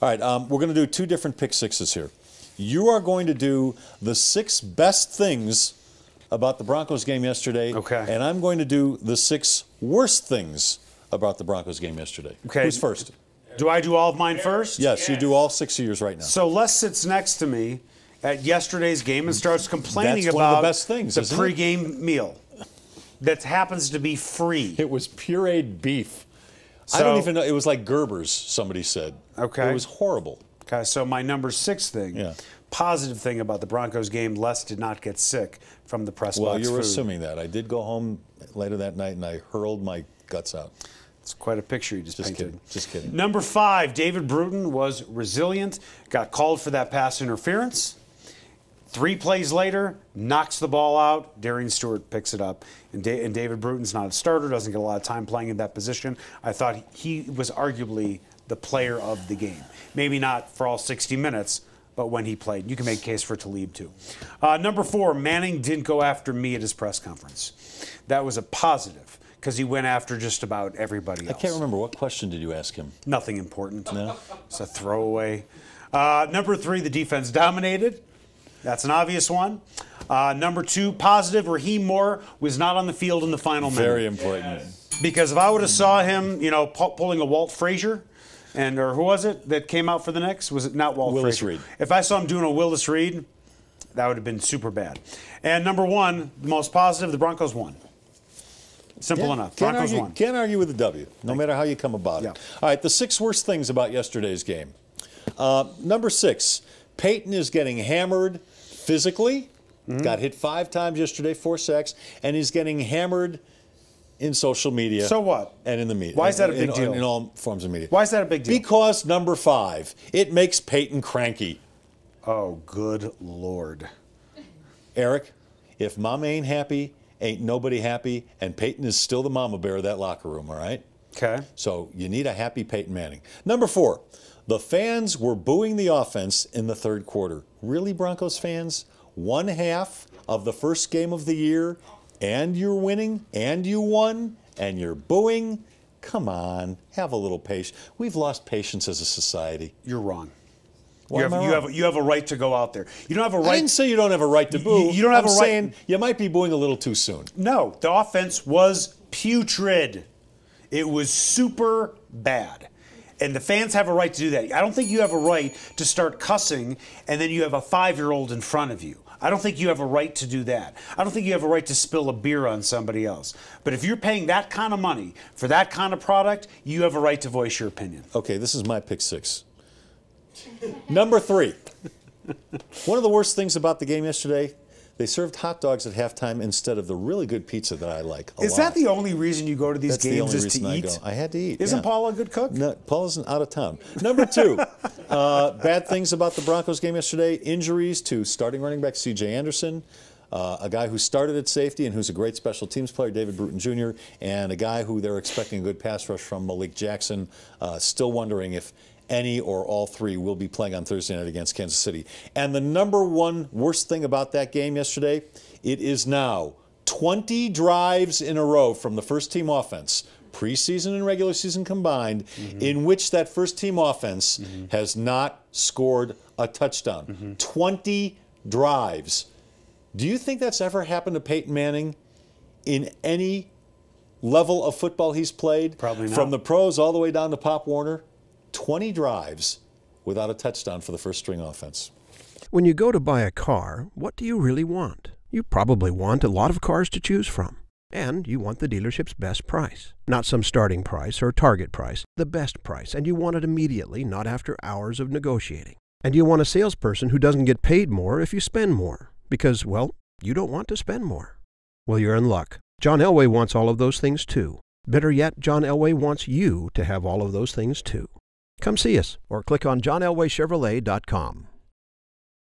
All right, we're going to do 2 different pick sixes here. You are going to do the 6 best things about the Broncos game yesterday. Okay. And I'm going to do the 6 worst things about the Broncos game yesterday. Okay. Who's first? Do I do all of mine first? Yes, you do all 6 of yours right now. So Les sits next to me at yesterday's game and starts complaining That's about one of the best things, the isn't it? pregame meal that happens to be free. It was pureed beef. I So- don't even know. It was like Gerber's, somebody said. Okay. It was horrible. Okay, so my number 6 thing, Yeah. positive thing about the Broncos game, Les did not get sick from the press Well, box you were food. assuming that. I did go home later that night and I hurled my guts out. It's quite a picture you just painted. Kidding. Just kidding. Number 5, David Bruton was resilient, got called for that pass interference. 3 plays later, knocks the ball out. Darian Stewart picks it up. And David Bruton's not a starter, doesn't get a lot of time playing in that position. I thought he was arguably the player of the game. Maybe not for all 60 minutes, but when he played. You can make a case for Talib, too. Number 4, Manning didn't go after me at his press conference. That was a positive, because he went after just about everybody else. I can't remember. What question did you ask him? Nothing important. No? It's a throwaway. Number 3, the defense dominated. That's an obvious one. Number 2, positive, Raheem Moore was not on the field in the final minute. Very important. Because if I would have saw him, pulling a Walt Frazier, or who was it that came out for the Knicks? Was it not Walt Willis Frazier? Reed. If I saw him doing a Willis Reed, that would have been super bad. And number 1, the most positive, the Broncos won. Simple enough. Broncos won. Can't argue with the W, no matter how you come about Yeah. it. All right, the 6 worst things about yesterday's game. Number 6, Peyton is getting hammered physically. Got hit 5 times yesterday, 4 sacks, and he's getting hammered in social media. So what? And in the media. Why is that a big deal? In all forms of media. Why is that a big deal? Because number 5, it makes Peyton cranky. Oh, good Lord. Eric, if Mama ain't happy, ain't nobody happy, and Peyton is still the mama bear of that locker room, all right? Okay. So you need a happy Peyton Manning. Number 4, the fans were booing the offense in the 3rd quarter. Really, Broncos fans? 1/2 of the first game of the year, and you're winning, and you won, and you're booing? Come on, have a little patience. We've lost patience as a society. You're wrong. Why am I wrong? You have a right to go out there. You don't have a right. I didn't say you don't have a right to boo. You don't have I'm a right- saying you might be booing a little too soon. No, the offense was putrid. It was super bad. And the fans have a right to do that. I don't think you have a right to start cussing and then you have a 5-year-old in front of you. I don't think you have a right to do that. I don't think you have a right to spill a beer on somebody else. But if you're paying that kind of money for that kind of product, you have a right to voice your opinion. Okay, this is my pick 6. Number 3. One of the worst things about the game yesterday, they served hot dogs at halftime instead of the really good pizza that I like a lot. Is that the only reason you go to these That's the games only is reason to I eat? go. I had to eat. Isn't yeah. Paul a good cook? No, Paul isn't out of town. Number 2, bad things about the Broncos game yesterday, injuries to starting running back C.J. Anderson, a guy who started at safety and who's a great special teams player, David Bruton Jr., and a guy who they're expecting a good pass rush from, Malik Jackson. Still wondering if any or all 3 will be playing on Thursday night against Kansas City. And the number 1 worst thing about that game yesterday, it is now 20 drives in a row from the first team offense, preseason and regular season combined, in which that first team offense has not scored a touchdown. 20 drives. Do you think that's ever happened to Peyton Manning in any level of football he's played? Probably not. From the pros all the way down to Pop Warner, 20 drives without a touchdown for the first string offense. When you go to buy a car, what do you really want? You probably want a lot of cars to choose from. And you want the dealership's best price. Not some starting price or target price, the best price. And you want it immediately, not after hours of negotiating. And you want a salesperson who doesn't get paid more if you spend more. Because, well, you don't want to spend more. Well, you're in luck. John Elway wants all of those things too. Better yet, John Elway wants you to have all of those things too. Come see us or click on johnelwaychevrolet.com.